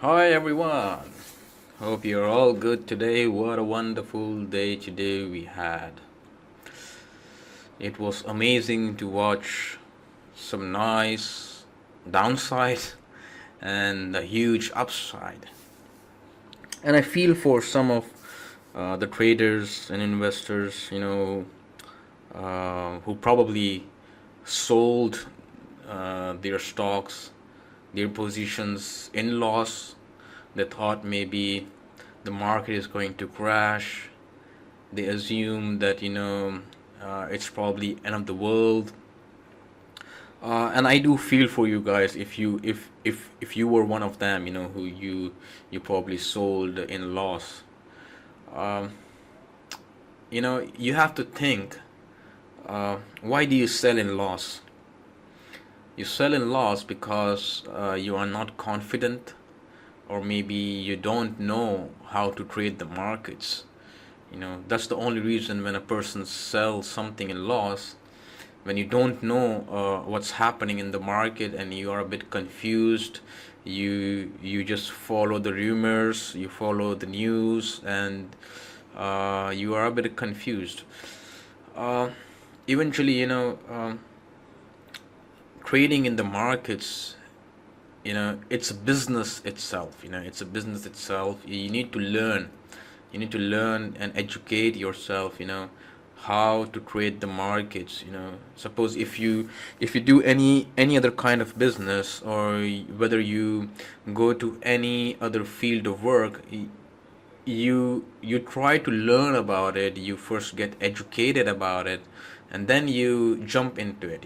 Hi everyone. Hope you're all good today. What a wonderful day today we had. It was amazing to watch some nice downside and a huge upside. And I feel for some of the traders and investors, who probably sold their stocks, their positions in loss. They thought maybe the market is going to crash. They assume that it's probably end of the world. And I do feel for you guys if you were one of them, who you probably sold in loss. Um, you have to think, why do you sell in loss? You sell in loss because you are not confident, or maybe you don't know how to trade the markets. That's the only reason when a person sells something in loss, when you don't know what's happening in the market and you are a bit confused. You just follow the rumors, you follow the news, and you are a bit confused. uh, Eventually, trading in the markets, it's a business itself. It's a business itself. You need to learn. You need to learn and educate yourself, how to trade the markets. Suppose if you do any other kind of business, or whether you go to any other field of work, you try to learn about it. You first get educated about it, and then you jump into it.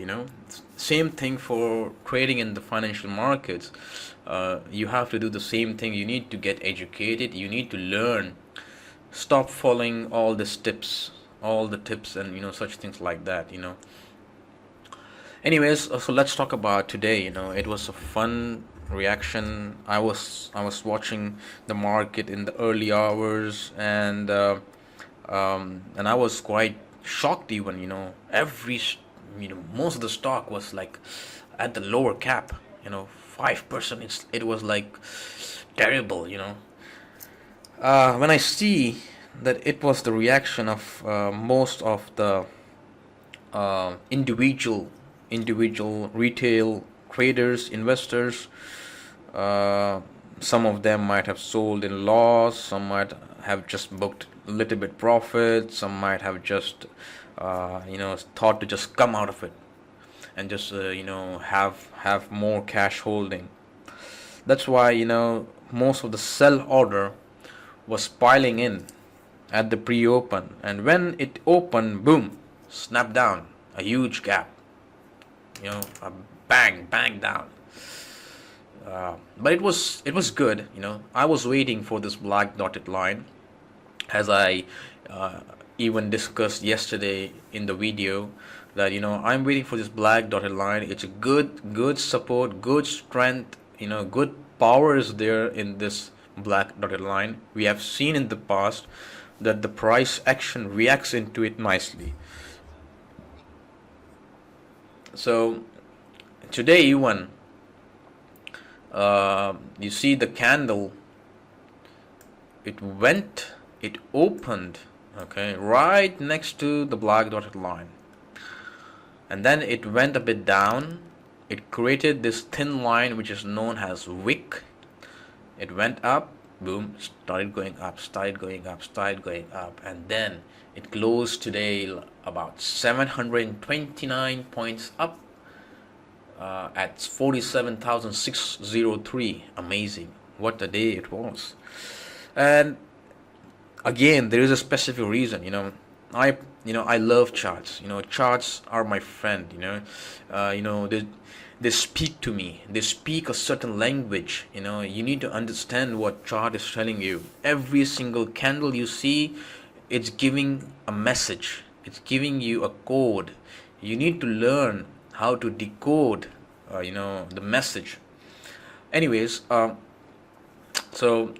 Same thing for trading in the financial markets. You have to do the same thing. You need to get educated, you need to learn. Stop following all the tips and such things like that. Anyways, so let's talk about today. It was a fun reaction. I was watching the market in the early hours, and I was quite shocked. Even most of the stock was like at the lower cap. 5%. It was like terrible. When I see that it was the reaction of most of the individual retail traders, investors. uh, some of them might have sold in loss, some might have just booked a little bit profit, some might have just thought to just come out of it and just have more cash holding. That's why most of the sell order was piling in at the pre-open, and when it opened, boom, snap down, a huge gap, a bang down. But it was good. I was waiting for this black dotted line, as I uh, even discussed yesterday in the video, that I'm waiting for this black dotted line. It's a good support, good strength, good power is there in this black dotted line. We have seen in the past that the price action reacts into it nicely. So today, even you see the candle, it opened, okay, right next to the black dotted line, and then it went a bit down. It created this thin line which is known as wick. It went up, boom, started going up, and then it closed today about 729 points up, at 47,603. Amazing. What a day it was. And again, there is a specific reason. I love charts. Charts are my friend. They speak to me. They speak a certain language. You need to understand what chart is telling you. Every single candle you see, it's giving a message. It's giving you a code. You need to learn how to decode, the message. Anyways, so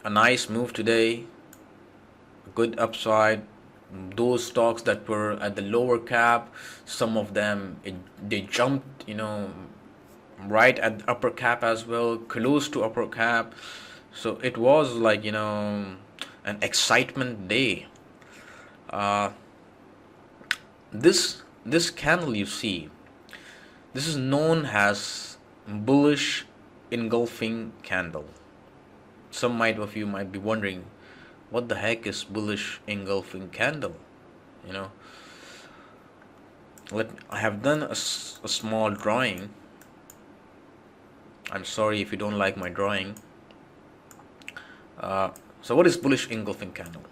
a nice move today, good upside. Those stocks that were at the lower cap, some of them they jumped, right at the upper cap as well, close to upper cap. So it was like, an excitement day. uh, this candle, you see, this is known as bullish engulfing candle. Some might of you might be wondering, what the heck is bullish engulfing candle? You know, I have done a small drawing. I'm sorry if you don't like my drawing. So what is bullish engulfing candle?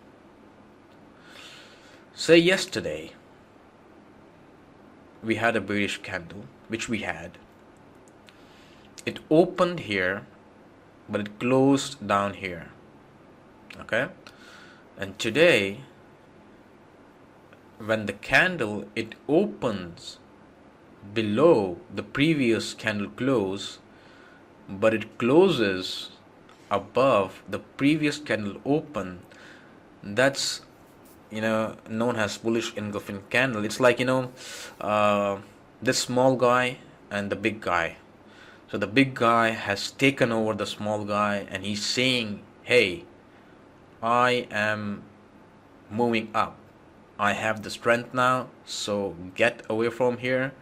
Say yesterday we had a bearish candle, which we had. It opened here, but it closed down here. Okay? And today, when the candle, it opens below the previous candle close, but it closes above the previous candle open, that's known as bullish engulfing candle. It's like this small guy and the big guy. So the big guy has taken over the small guy, and he's saying, hey, I am moving up, I have the strength now, so get away from here.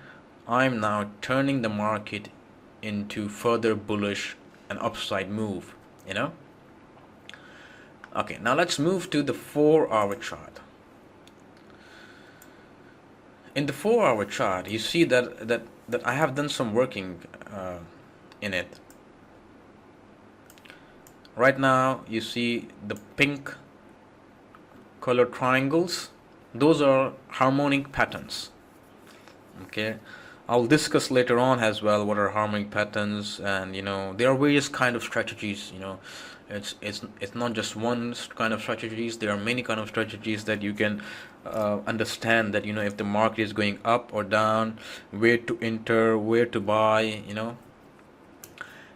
I'm now turning the market into further bullish and upside move. Okay, now let's move to the 4-hour chart. In the 4-hour chart, you see that I have done some working in it. Right now, you see the pink color triangles. Those are harmonic patterns. Okay, I'll discuss later on as well what are harmonic patterns, and there are various kind of strategies. It's not just one kind of strategies. There are many kind of strategies that you can understand, that if the market is going up or down, where to enter, where to buy.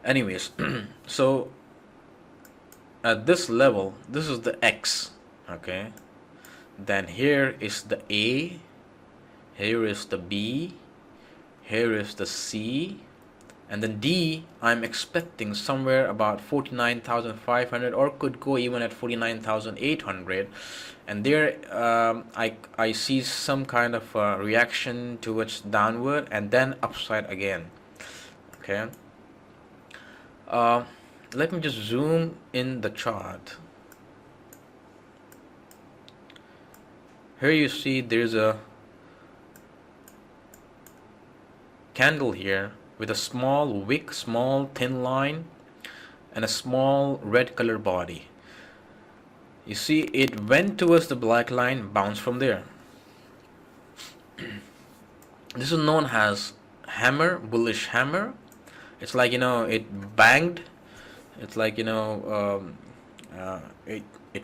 Anyways, so at this level, this is the X. Okay, then here is the A, here is the B, here is the C, and then D, I'm expecting somewhere about 49,500, or could go even at 49,800. And there I see some kind of reaction towards downward and then upside again. Okay, let me just zoom in the chart. Here you see there's a candle here with a small wick, small thin line, and a small red color body. You see it went towards the black line, bounced from there. This is known as hammer, bullish hammer. It's like it banged. It's like it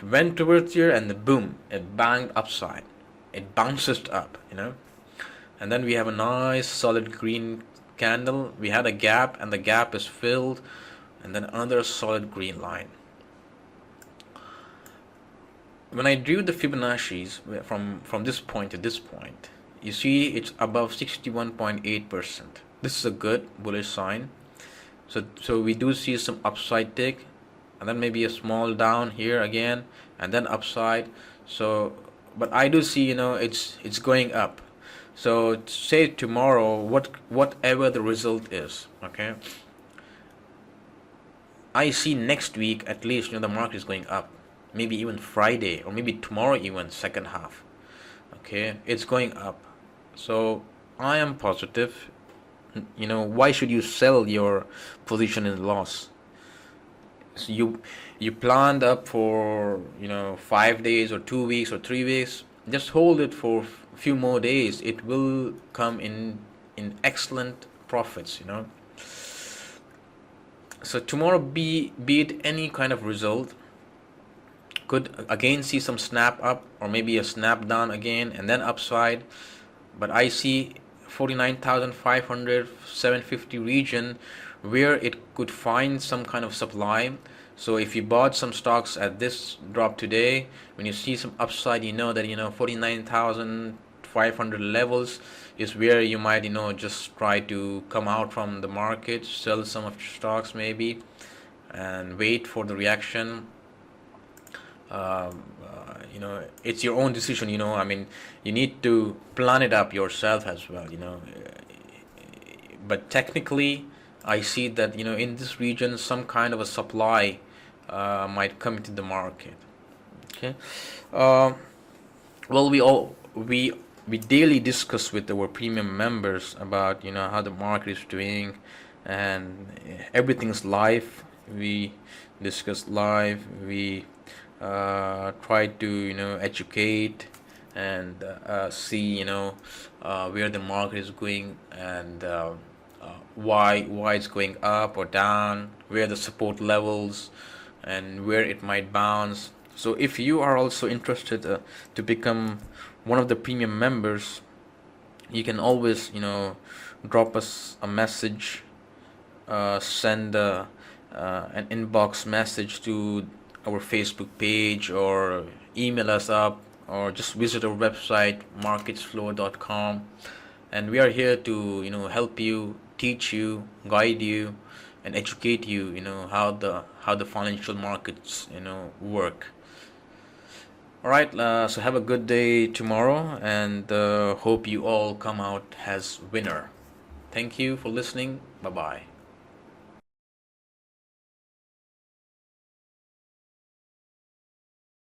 went towards here, and then boom, it banged upside. It bounces up, and then we have a nice solid green candle. We had a gap, and the gap is filled, and then another solid green line. When I drew the Fibonacci's from this point to this point, you see it's above 61.8%. This is a good bullish sign. So we do see some upside tick, and then maybe a small down here again, and then upside. So, but I do see it's going up. So say tomorrow, whatever the result is, okay, I see next week at least the market is going up. Maybe even Friday, or maybe tomorrow even, second half. Okay, it's going up. So I am positive. Why should you sell your position in loss? So you planned up for 5 days or 2 weeks or 3 weeks. Just hold it for a few more days. It will come in excellent profits. So tomorrow, be it any kind of result, could again see some snap up, or maybe a snap down again and then upside. But I see 49,500, 750 region where it could find some kind of supply. So if you bought some stocks at this drop today, when you see some upside, that 49,000, 500 levels is where you might, just try to come out from the market, sell some of your stocks maybe, and wait for the reaction. It's your own decision. I mean, you need to plan it up yourself as well. But technically, I see that, in this region some kind of a supply might come into the market. Okay. uh, well, we daily discuss with our premium members about, how the market is doing, and everything's live. We discuss live. We try to, educate and see, where the market is going, and why it's going up or down, where the support levels, and where it might bounce. So if you are also interested to become one of the premium members, you can always, drop us a message, send an inbox message to our Facebook page, or email us up, or just visit our website marketsflow.com, and we are here to, help you, teach you, guide you, and educate you, how the financial markets, work. All right, so have a good day tomorrow, and hope you all come out as winner. Thank you for listening. Bye bye.